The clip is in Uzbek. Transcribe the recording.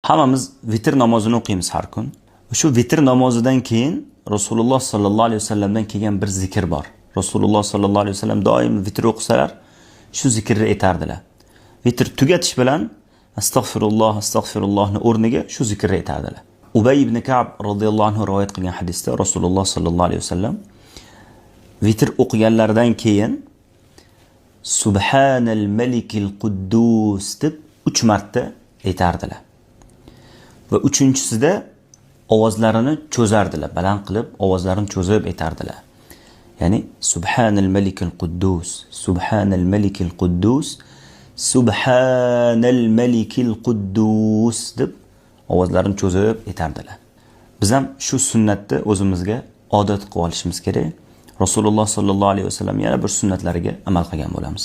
Hammamiz vitr namozini o'qiymiz har kun. Shu vitr namozidan keyin Rasululloh sallallohu alayhi vasallamdan kelgan bir zikr bor. Rasululloh sallallohu alayhi vasallam doim vitr o'qisalar, shu zikrni aytardilar. Vitr tugatish bilan astag'firullohni o'rniga shu zikrni aytardilar. Ubay ibn Ka'b radhiyallohu anhu rivoyat qilgan hadisda Rasululloh sallallohu alayhi vasallam vitr o'qiganlaridan keyin Subhanal malikil quddus deb 3 marta aytardilar. Va uchinchisida ovozlarini cho'zardilar, baland qilib ovozlarini cho'zib aytardilar. Ya'ni Subhanal malikil quddus, Subhanal malikil quddus, Subhanal malikil quddus deb ovozlarini cho'zib aytardilar. Biz ham shu sunnatni o'zimizga odat qilib olishimiz kerak. Rasululloh sallallohu alayhi vasallam yana bir sunnatlariga amal qilgan bo'lamiz.